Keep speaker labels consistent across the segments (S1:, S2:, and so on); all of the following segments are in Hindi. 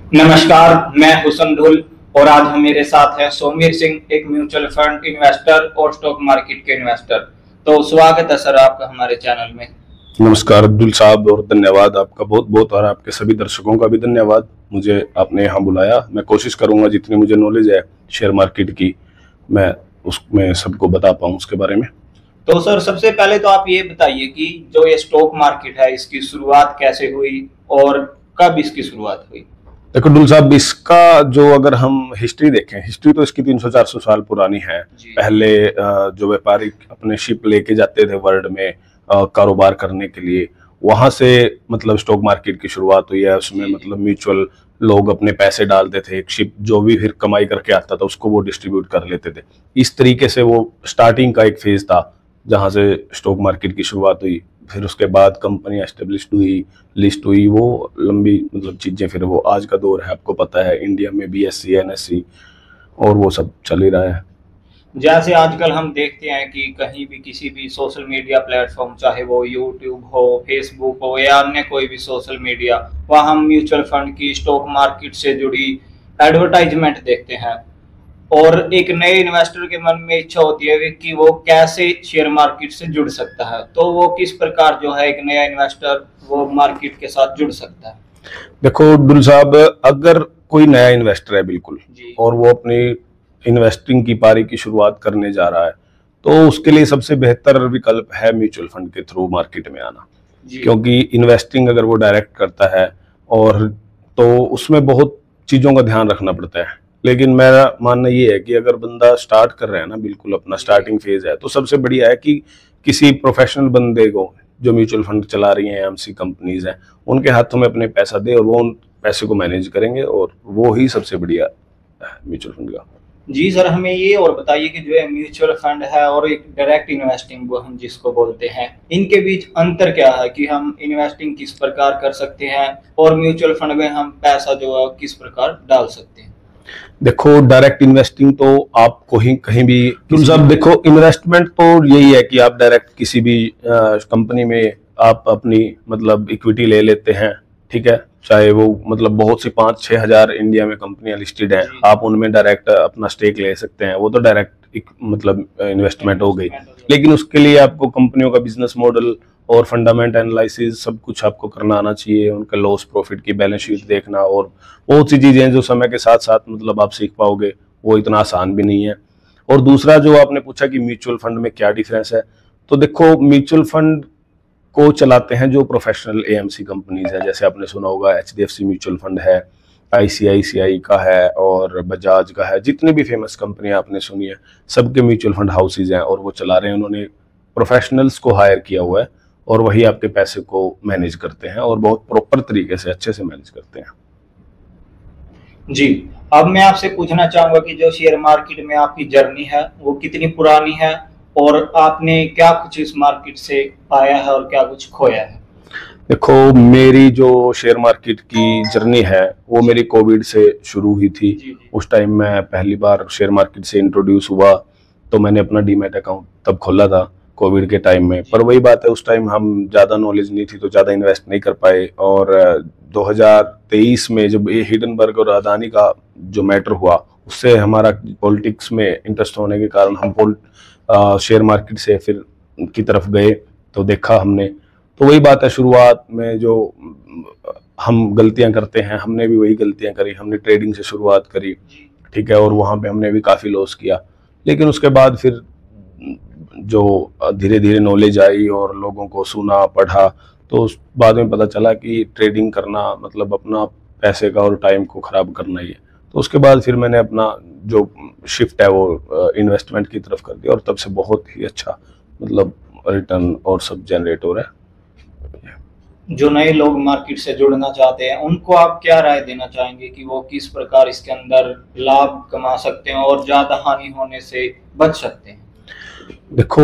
S1: नमस्कार, मैं हुसन ढुल और आज हम मेरे साथ हैं सोमीर सिंह, एक म्यूचुअल फंड इन्वेस्टर और स्टॉक मार्केट के इन्वेस्टर। तो स्वागत है सर आपका हमारे चैनल में।
S2: नमस्कार अब्दुल साहब, और धन्यवाद आपका बहुत बहुत, और आपके सभी दर्शकों का भी धन्यवाद। मुझे आपने यहाँ बुलाया। मैं कोशिश करूंगा जितनी मुझे नॉलेज है शेयर मार्केट की, मैं उसमें सबको बता पाऊँ उसके बारे में।
S1: तो सर सबसे पहले तो आप ये बताइए कि जो ये स्टॉक मार्केट है इसकी शुरुआत कैसे हुई और कब इसकी शुरुआत हुई।
S2: देखो अब्दुल साहब, इसका जो अगर हम हिस्ट्री देखें, हिस्ट्री तो इसकी 300-400 साल पुरानी है। पहले जो व्यापारी अपने शिप लेके जाते थे वर्ल्ड में कारोबार करने के लिए, वहां से मतलब स्टॉक मार्केट की शुरुआत हुई है। उसमें मतलब म्यूचुअल लोग अपने पैसे डालते थे, एक शिप जो भी फिर कमाई करके आता था उसको वो डिस्ट्रीब्यूट कर लेते थे। इस तरीके से वो स्टार्टिंग का एक फेज था जहां से स्टॉक मार्केट की शुरुआत हुई। फिर उसके बाद कंपनी एस्टेब्लिश्ड हुई, लिस्ट हुई, वो लंबी मतलब चीजें। फिर वो आज का दौर है, आपको पता है, इंडिया में BSE NSE और वो सब चल ही रहा है।
S1: जैसे आजकल हम देखते हैं कि कहीं भी किसी भी सोशल मीडिया प्लेटफॉर्म, चाहे वो यूट्यूब हो, फेसबुक हो या अन्य कोई भी सोशल मीडिया, वहाँ हम म्यूचुअल फंड की, स्टॉक मार्केट से जुड़ी एडवर्टाइजमेंट देखते हैं। और एक नए इन्वेस्टर के मन में इच्छा होती है कि वो कैसे शेयर मार्केट से जुड़ सकता है, तो वो किस प्रकार जो है एक नया इन्वेस्टर वो मार्केट के साथ जुड़ सकता है।
S2: देखो अब्दुल साहब, अगर कोई नया इन्वेस्टर है बिल्कुल और वो अपनी इन्वेस्टिंग की पारी की शुरुआत करने जा रहा है, तो उसके लिए सबसे बेहतर विकल्प है म्यूचुअल फंड के थ्रू मार्केट में आना। क्योंकि इन्वेस्टिंग अगर वो डायरेक्ट करता है और तो उसमें बहुत चीजों का ध्यान रखना पड़ता है। लेकिन मेरा मानना ये है कि अगर बंदा स्टार्ट कर रहा है ना, बिल्कुल अपना स्टार्टिंग फेज है, तो सबसे बढ़िया है कि किसी प्रोफेशनल बंदे को, जो म्यूचुअल फंड चला रही हैं, AMC कंपनीज हैं, उनके हाथों में अपने पैसा दे और वो उन पैसे को मैनेज करेंगे, और वो ही सबसे बढ़िया है म्यूचुअल फंड का।
S1: जी सर, हमें ये और बताइए कि जो है म्यूचुअल फंड है और एक डायरेक्ट इन्वेस्टिंग वो हम जिसको बोलते हैं, इनके बीच अंतर क्या है कि हम इन्वेस्टिंग किस प्रकार कर सकते हैं और म्यूचुअल फंड में हम पैसा जो है किस प्रकार डाल सकते हैं।
S2: देखो डायरेक्ट इन्वेस्टिंग तो आपको ही कहीं भी, सब देखो, इन्वेस्टमेंट तो यही है कि आप डायरेक्ट किसी भी कंपनी में आप अपनी मतलब इक्विटी ले लेते हैं, ठीक है। चाहे वो मतलब बहुत सी 5-6 हजार इंडिया में कंपनियां लिस्टेड हैं, आप उनमें डायरेक्ट अपना स्टेक ले सकते हैं, वो तो डायरेक्ट मतलब इन्वेस्टमेंट हो गई। लेकिन उसके लिए आपको कंपनियों का बिजनेस मॉडल और फंडामेंट एनालिसिस सब कुछ आपको करना आना चाहिए, उनका लॉस प्रॉफिट की बैलेंस शीट देखना, और बहुत सी चीजें हैं जो समय के साथ साथ मतलब आप सीख पाओगे, वो इतना आसान भी नहीं है। और दूसरा जो आपने पूछा कि म्यूचुअल फंड में क्या डिफरेंस है, तो देखो म्यूचुअल फंड को चलाते हैं जो प्रोफेशनल AMC कंपनीज है। जैसे आपने सुना होगा HDFC म्यूचुअल फंड है, ICICI का है और बजाज का है, जितने भी फेमस कंपनियां आपने सुनी है सबके म्यूचुअल फंड हाउसेज हैं और वो चला रहे हैं। उन्होंने प्रोफेशनल्स को हायर किया हुआ है और वही आपके पैसे को मैनेज करते हैं और बहुत प्रॉपर तरीके से अच्छे से मैनेज करते हैं।
S1: जी, अब मैं आपसे पूछना चाहूंगा कि जो शेयर मार्केट में आपकी जर्नी है वो कितनी पुरानी है और आपने क्या कुछ इस मार्केट से पाया है और क्या कुछ खोया है।
S2: देखो मेरी जो शेयर मार्केट की जर्नी है वो मेरी कोविड से शुरू हुई थी। उस टाइम मैं पहली बार शेयर मार्केट से इंट्रोड्यूस हुआ, तो मैंने अपना डीमैट अकाउंट तब खोला था कोविड के टाइम में। पर वही बात है, उस टाइम हम ज़्यादा नॉलेज नहीं थी तो ज़्यादा इन्वेस्ट नहीं कर पाए। और 2023 में जब ये हिडनबर्ग और अदानी का जो मैटर हुआ, उससे हमारा पॉलिटिक्स में इंटरेस्ट होने के कारण हम शेयर मार्केट से फिर की तरफ गए, तो देखा हमने। तो वही बात है, शुरुआत में जो हम गलतियां करते हैं, हमने भी वही गलतियां करी। हमने ट्रेडिंग से शुरुआत करी, ठीक है, और वहां पे हमने भी काफ़ी लॉस किया। लेकिन उसके बाद फिर जो धीरे धीरे नॉलेज आई और लोगों को सुना पढ़ा, तो उस बाद में पता चला कि ट्रेडिंग करना मतलब अपना पैसे का और टाइम को ख़राब करना ही है। तो उसके बाद फिर मैंने अपना जो शिफ्ट है वो इन्वेस्टमेंट की तरफ कर दिया और तब से बहुत ही अच्छा मतलब रिटर्न और सब जनरेट हो रहा है।
S1: जो नए लोग मार्केट से जुड़ना चाहते हैं उनको आप क्या राय देना चाहेंगे कि वो किस प्रकार इसके अंदर लाभ कमा सकते हैं और ज्यादा हानि होने से बच सकते हैं।
S2: देखो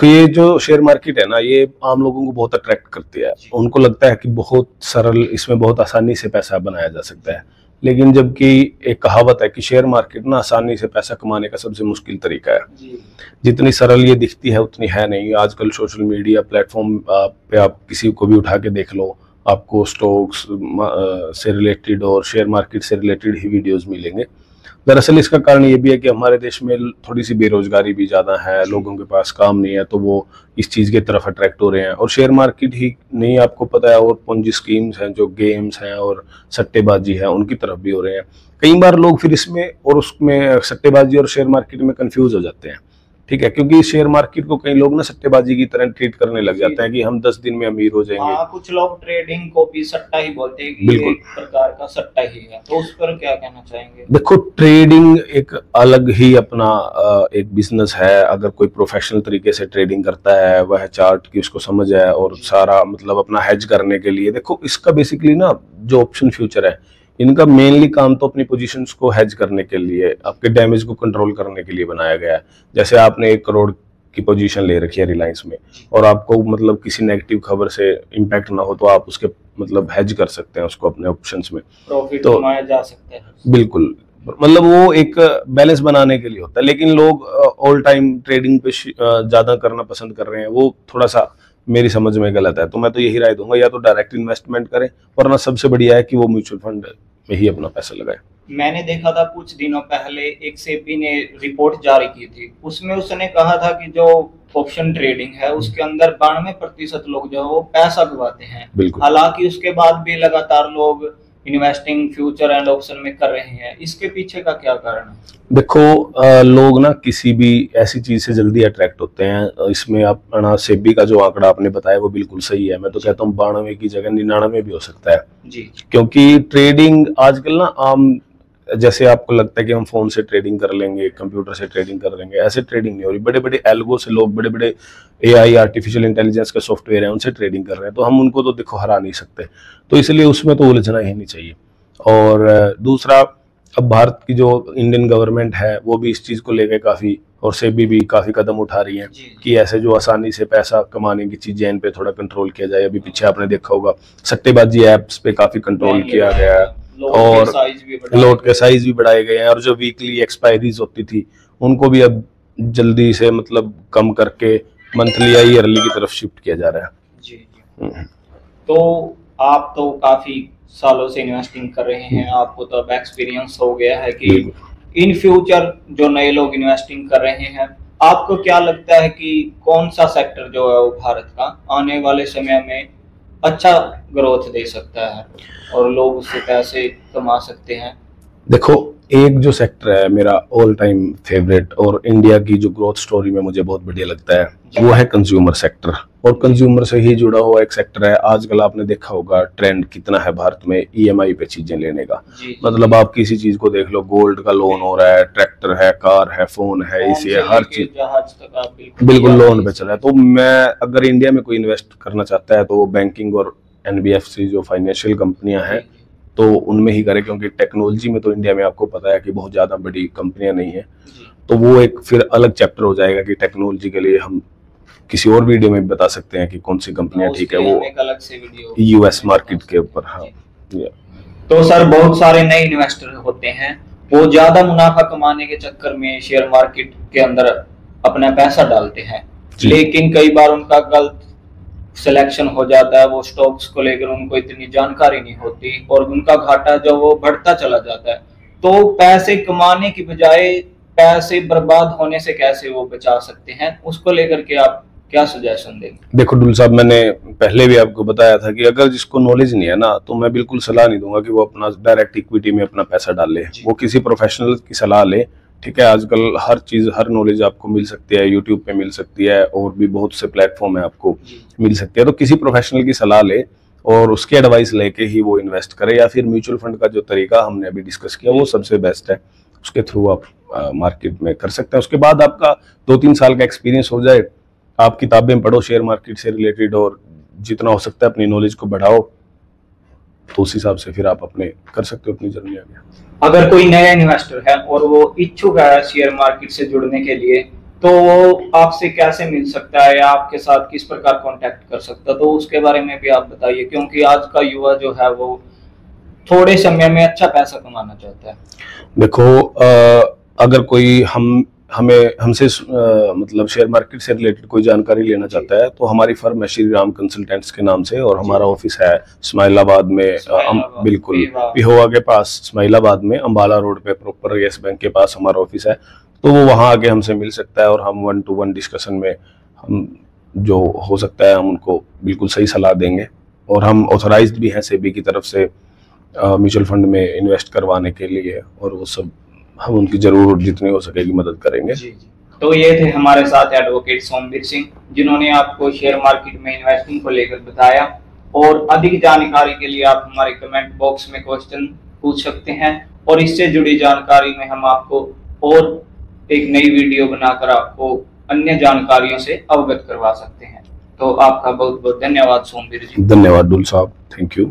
S2: ये जो शेयर मार्केट है ना, ये आम लोगों को बहुत अट्रैक्ट करती है। उनको लगता है कि बहुत सरल, इसमें बहुत आसानी से पैसा बनाया जा सकता है। लेकिन जबकि एक कहावत है कि शेयर मार्केट ना आसानी से पैसा कमाने का सबसे मुश्किल तरीका है। जितनी सरल ये दिखती है उतनी है नहीं। आजकल सोशल मीडिया प्लेटफॉर्म पे आप किसी को भी उठा के देख लो, आपको स्टॉक्स से रिलेटेड और शेयर मार्केट से रिलेटेड ही वीडियोस मिलेंगे। दरअसल इसका कारण ये भी है कि हमारे देश में थोड़ी सी बेरोजगारी भी ज़्यादा है, लोगों के पास काम नहीं है, तो वो इस चीज़ की तरफ अट्रैक्ट हो रहे हैं। और शेयर मार्केट ही नहीं, आपको पता है, और पूंजी स्कीम्स हैं, जो गेम्स हैं और सट्टेबाजी है, उनकी तरफ भी हो रहे हैं। कई बार लोग फिर इसमें और उसमें सट्टेबाजी और शेयर मार्केट में कंफ्यूज हो जाते हैं, ठीक है, क्योंकि शेयर मार्केट को कई लोग ना सट्टेबाजी की तरह ट्रीट करने लग जाते हैं कि हम 10 दिन में अमीर हो जाएंगे।
S1: कुछ लोग ट्रेडिंग को भी सट्टा ही बोलते हैं कि ये एक प्रकार का सट्टा ही है, तो उस पर क्या कहना चाहेंगे?
S2: देखो, ट्रेडिंग एक अलग ही अपना एक बिजनेस है। अगर कोई प्रोफेशनल तरीके से ट्रेडिंग करता है, वह चार्ट की उसको समझ है और सारा मतलब अपना हेज करने के लिए, देखो इसका बेसिकली ना जो ऑप्शन फ्यूचर है, इनका मेनली काम तो अपनी पोजीशंस को हेज करने के लिए, आपके डैमेज को कंट्रोल करने के लिए बनाया गया है। जैसे आपने 1 करोड़ की पोजीशन ले रखी है रिलायंस में, और आपको मतलब किसी नेगेटिव खबर से इम्पैक्ट ना हो, तो आप उसके मतलब हेज कर सकते हैं उसको अपने ऑप्शंस में,
S1: प्रॉफिट
S2: तो
S1: कमाया जा सकता है।
S2: बिल्कुल, मतलब वो एक बैलेंस बनाने के लिए होता है। लेकिन लोग ऑल टाइम ट्रेडिंग पे ज्यादा करना पसंद कर रहे हैं, वो थोड़ा सा मेरी समझ में गलत है। तो मैं तो यही राय दूंगा, या तो डायरेक्ट इन्वेस्टमेंट करें, वरना सबसे बढ़िया है कि वो म्यूचुअल फंड में ही अपना पैसा लगाए।
S1: मैंने देखा था कुछ दिनों पहले एक सेबी ने रिपोर्ट जारी की थी, उसमें उसने कहा था कि जो ऑप्शन ट्रेडिंग है उसके अंदर 92% लोग जो है वो पैसा गवाते हैं। हालांकि उसके बाद भी लगातार लोग इन्वेस्टिंग फ्यूचर एंड ऑप्शन में कर रहे हैं, इसके पीछे का क्या कारण है?
S2: देखो, लोग ना किसी भी ऐसी चीज से जल्दी अट्रैक्ट होते हैं। इसमें अपना सेबी का जो आंकड़ा आपने बताया वो बिल्कुल सही है। मैं तो कहता हूँ 92 की जगह 99 भी हो सकता है
S1: जी,
S2: क्योंकि ट्रेडिंग आजकल ना आम, जैसे आपको लगता है कि हम फोन से ट्रेडिंग कर लेंगे, कंप्यूटर से ट्रेडिंग कर लेंगे, ऐसे ट्रेडिंग नहीं हो रही। बड़े बड़े एल्गो से लोग, बड़े बड़े एआई आर्टिफिशियल इंटेलिजेंस का सॉफ्टवेयर है, उनसे ट्रेडिंग कर रहे हैं, तो हम उनको तो देखो हरा नहीं सकते। तो इसलिए उसमें तो उलझना ही नहीं चाहिए। और दूसरा, अब भारत की जो इंडियन गवर्नमेंट है वो भी इस चीज को लेकर काफी, और सेबी भी काफी कदम उठा रही है कि ऐसे जो आसानी से पैसा कमाने की चीजें, इन पे थोड़ा कंट्रोल किया जाए। अभी पीछे आपने देखा होगा सट्टेबाजी एप्स पे काफी कंट्रोल किया गया है, और लोट के साइज भी बढ़ाए गए हैं, और जो वीकली एक्सपायरीज होती थी उनको भी अब जल्दी से मतलब कम करके मंथली या ईयरली की तरफ शिफ्ट किया जा रहा है।
S1: जी। तो आप तो काफी सालों से इन्वेस्टिंग कर रहे हैं, आपको तो अब एक्सपीरियंस हो गया है कि इन फ्यूचर जो नए लोग इन्वेस्टिंग कर रहे हैं, आपको क्या लगता है कि कौन सा सेक्टर जो है वो भारत का आने वाले समय में अच्छा ग्रोथ दे सकता है और लोग उससे पैसे कमा सकते हैं?
S2: देखो, एक जो सेक्टर है मेरा ऑल टाइम फेवरेट और इंडिया की जो ग्रोथ स्टोरी में मुझे बहुत बढ़िया लगता है, वो है कंज्यूमर सेक्टर। और कंज्यूमर से ही जुड़ा हुआ एक सेक्टर है। आजकल आपने देखा होगा ट्रेंड कितना है भारत में ईएमआई पे चीजें लेने का। मतलब आप किसी चीज को देख लो, गोल्ड का लोन हो रहा है, ट्रैक्टर है, कार है, फोन है, इसी हर चीज बिल्कुल लोन पे चल रहा है। तो मैं, अगर इंडिया में कोई इन्वेस्ट करना चाहता है तो वो बैंकिंग और एनबीएफसी जो फाइनेंशियल कंपनियां हैं तो उनमें ही करें, क्योंकि टेक्नोलॉजी में तो इंडिया में आपको पता है कि बहुत ज्यादा बड़ी कंपनियां नहीं है। तो वो एक फिर अलग चैप्टर हो जाएगा कि टेक्नोलॉजी के लिए हम किसी और वीडियो में बता सकते हैं कि कौन सी कंपनियां ठीक है, वो
S1: एक अलग से वीडियो
S2: यूएस मार्केट के ऊपर। हाँ,
S1: तो सर, बहुत सारे नए इन्वेस्टर होते हैं, वो ज्यादा मुनाफा कमाने के चक्कर में शेयर मार्केट के अंदर अपना पैसा डालते हैं, लेकिन कई बार उनका गलत सिलेक्शन हो जाता है। वो स्टॉक्स को लेकर उनको इतनी जानकारी नहीं होती और उनका घाटा जो वो बढ़ता चला जाता है। तो पैसे कमाने की बजाय पैसे बर्बाद होने से कैसे वो बचा सकते हैं, उसको लेकर के आप क्या सजेशन देंगे?
S2: देखो डुल साहब, मैंने पहले भी आपको बताया था कि अगर जिसको नॉलेज नहीं है ना, तो मैं बिल्कुल सलाह नहीं दूंगा कि वो अपना डायरेक्ट इक्विटी में अपना पैसा डाले। वो किसी प्रोफेशनल की सलाह ले, ठीक है। आजकल हर चीज, हर नॉलेज आपको मिल सकती है, यूट्यूब पे मिल सकती है, और भी बहुत से प्लेटफॉर्म है आपको मिल सकती है। तो किसी प्रोफेशनल की सलाह ले और उसकी एडवाइस लेके ही वो इन्वेस्ट करे, या फिर म्यूचुअल फंड का जो तरीका हमने अभी डिस्कस किया वो सबसे बेस्ट है। उसके थ्रू आप मार्केट में कर सकते हैं। उसके बाद आपका 2-3 साल का एक्सपीरियंस हो जाए, आप किताबें पढ़ो शेयर मार्केट से रिलेटेड, और जितना हो सकता है अपनी नॉलेज को बढ़ाओ, तो उस हिसाब से फिर आप अपने कर सकते हो अपनी जर्नी आगे।
S1: अगर कोई नया इन्वेस्टर है और वो इच्छुक है शेयर मार्केट से जुड़ने के लिए, तो वो आपसे कैसे मिल सकता है या आपके साथ किस प्रकार कांटेक्ट कर सकता है, तो उसके बारे में भी आप बताइए, क्योंकि आज का युवा जो है वो थोड़े समय में अच्छा पैसा कमाना चाहता है।
S2: देखो, अगर कोई हम हमसे मतलब शेयर मार्केट से रिलेटेड कोई जानकारी लेना चाहता है तो हमारी फर्म है श्री राम कंसल्टेंट्स के नाम से, और हमारा ऑफिस है इस्माइलाबाद में, बिल्कुल पिहोवा के पास इस्माइलाबाद में, अम्बाला रोड पे प्रॉपर यस बैंक के पास हमारा ऑफिस है। तो वो वहाँ आके हमसे मिल सकता है और हम 1-to-1 डिस्कशन में हम जो हो सकता है हम उनको बिल्कुल सही सलाह देंगे। और हम ऑथराइज्ड भी हैं सेबी की तरफ से म्यूचुअल फंड में इन्वेस्ट करवाने के लिए, और वो सब हम उनकी जरूर जितनी हो सकेगी मदद करेंगे।
S1: जी जी। तो ये थे हमारे साथ एडवोकेट सोमवीर सिंह, जिन्होंने आपको शेयर मार्केट में इन्वेस्टिंग को लेकर बताया। और अधिक जानकारी के लिए आप हमारे कमेंट बॉक्स में क्वेश्चन पूछ सकते हैं, और इससे जुड़ी जानकारी में हम आपको और एक नई वीडियो बनाकर आपको अन्य जानकारियों से अवगत करवा सकते हैं। तो आपका बहुत बहुत धन्यवाद सोमवीर जी।
S2: धन्यवाद डुल साहब, थैंक यू।